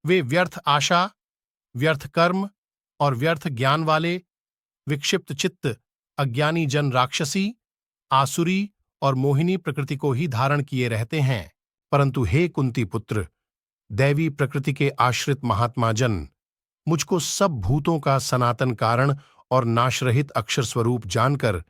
वे व्यर्थ आशा, व्यर्थ कर्म और व्यर्थ ज्ञान वाले विक्षिप्त चित्त अज्ञानी जन राक्षसी, आसुरी और मोहिनी प्रकृति को ही धारण किए रहते हैं। परंतु हे कुंती पुत्र, दैवी प्रकृति के आश्रित महात्मा जन मुझको सब भूतों का सनातन कारण और नाशरहित अक्षर स्वरूप जानकर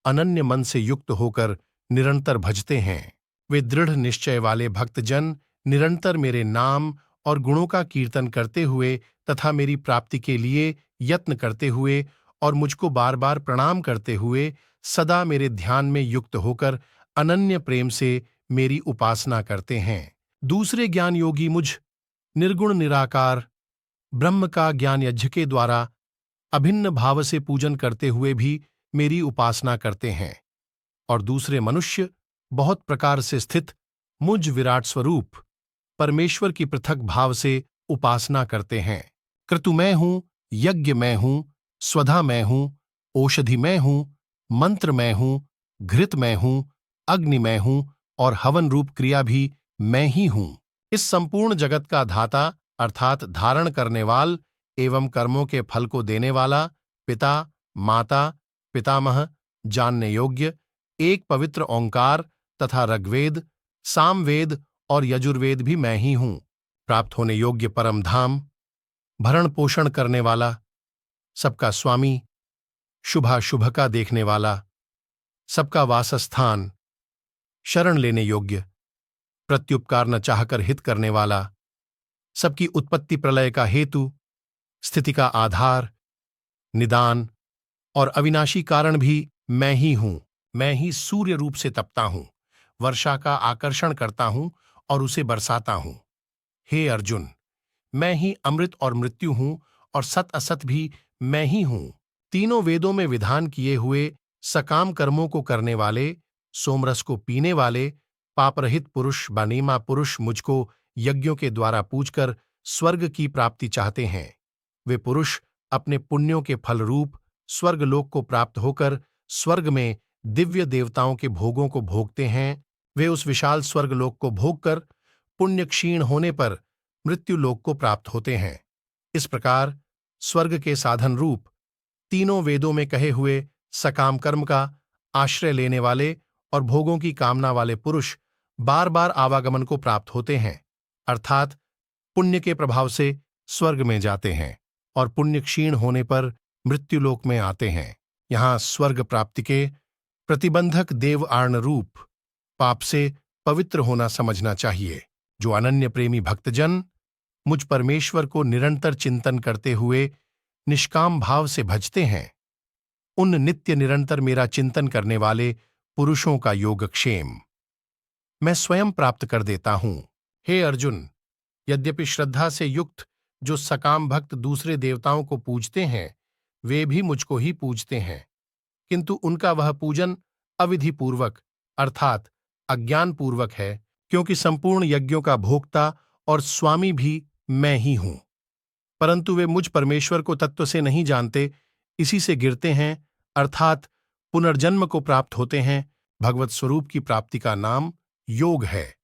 अनन्य मन से युक्त होकर निरंतर भजते हैं। वे दृढ़ निश्चय वाले भक्तजन निरंतर मेरे नाम और गुणों का कीर्तन करते हुए तथा मेरी प्राप्ति के लिए यत्न करते हुए और मुझको बार बार प्रणाम करते हुए सदा मेरे ध्यान में युक्त होकर अनन्य प्रेम से मेरी उपासना करते हैं। दूसरे ज्ञान योगी मुझ निर्गुण निराकार ब्रह्म का ज्ञान यज्ञ के द्वारा अभिन्न भाव से पूजन करते हुए भी मेरी उपासना करते हैं, और दूसरे मनुष्य बहुत प्रकार से स्थित मुझ विराट स्वरूप परमेश्वर की पृथक भाव से उपासना करते हैं। क्रतु मैं हूं, यज्ञ मैं हूं, स्वधा मैं हूं, औषधि मैं हूं, मंत्र मैं हूं, घृत मैं हूं, अग्नि मैं हूं और हवन रूप क्रिया भी मैं ही हूं। इस संपूर्ण जगत का धाता अर्थात धारण करने वाल एवं कर्मों के फल को देने वाला पिता, माता, पितामह, जानने योग्य एक पवित्र ओंकार तथा ऋग्वेद, सामवेद और यजुर्वेद भी मैं ही हूं। प्राप्त होने योग्य परम धाम, भरण पोषण करने वाला, सबका स्वामी, शुभाशुभ का देखने वाला, सबका वासस्थान, शरण लेने योग्य, प्रत्युपकार न चाहकर हित करने वाला, सबकी उत्पत्ति प्रलय का हेतु, स्थिति का आधार, निदान और अविनाशी कारण भी मैं ही हूं। मैं ही सूर्य रूप से तपता हूं, वर्षा का आकर्षण करता हूं और उसे बरसाता हूं। हे अर्जुन, मैं ही अमृत और मृत्यु हूं और सत असत भी मैं ही हूं। तीनों वेदों में विधान किए हुए सकाम कर्मों को करने वाले, सोमरस को पीने वाले, पापरहित पुरुष बानीमा पुरुष मुझको यज्ञों के द्वारा पूजकर स्वर्ग की प्राप्ति चाहते हैं। वे पुरुष अपने पुण्यों के फल रूप स्वर्गलोक को प्राप्त होकर स्वर्ग में दिव्य देवताओं के भोगों को भोगते हैं। वे उस विशाल स्वर्गलोक को भोगकर पुण्य क्षीण होने पर मृत्युलोक को प्राप्त होते हैं। इस प्रकार स्वर्ग के साधन रूप तीनों वेदों में कहे हुए सकाम कर्म का आश्रय लेने वाले और भोगों की कामना वाले पुरुष बार बार आवागमन को प्राप्त होते हैं, अर्थात पुण्य के प्रभाव से स्वर्ग में जाते हैं और पुण्य क्षीण होने पर मृत्युलोक में आते हैं। यहाँ स्वर्ग प्राप्ति के प्रतिबंधक देव आर्ण रूप पाप से पवित्र होना समझना चाहिए। जो अनन्य प्रेमी भक्तजन मुझ परमेश्वर को निरंतर चिंतन करते हुए निष्काम भाव से भजते हैं, उन नित्य निरंतर मेरा चिंतन करने वाले पुरुषों का योगक्षेम मैं स्वयं प्राप्त कर देता हूं। हे अर्जुन, यद्यपि श्रद्धा से युक्त जो सकाम भक्त दूसरे देवताओं को पूजते हैं, वे भी मुझको ही पूजते हैं, किंतु उनका वह पूजन अविधिपूर्वक अर्थात अज्ञानपूर्वक है, क्योंकि संपूर्ण यज्ञों का भोक्ता और स्वामी भी मैं ही हूं। परंतु वे मुझ परमेश्वर को तत्व से नहीं जानते, इसी से गिरते हैं, अर्थात पुनर्जन्म को प्राप्त होते हैं। भगवत स्वरूप की प्राप्ति का नाम योग है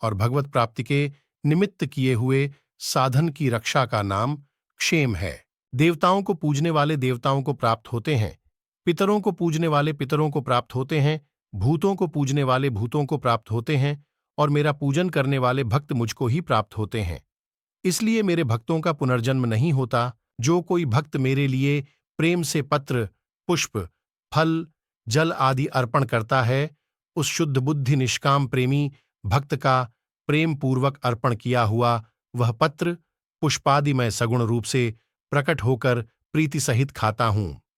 और भगवत प्राप्ति के निमित्त किए हुए साधन की रक्षा का नाम क्षेम है। देवताओं को पूजने वाले देवताओं को प्राप्त होते हैं, पितरों को पूजने वाले पितरों को प्राप्त होते हैं, भूतों को पूजने वाले भूतों को प्राप्त होते हैं और मेरा पूजन करने वाले भक्त मुझको ही प्राप्त होते हैं। इसलिए मेरे भक्तों का पुनर्जन्म नहीं होता। जो कोई भक्त मेरे लिए प्रेम से पत्र, पुष्प, फल, जल आदि अर्पण करता है, उस शुद्ध बुद्धि निष्काम प्रेमी भक्त का प्रेम पूर्वक अर्पण किया हुआ वह पत्र पुष्पादि मैं सगुण रूप से प्रकट होकर प्रीति सहित खाता हूं।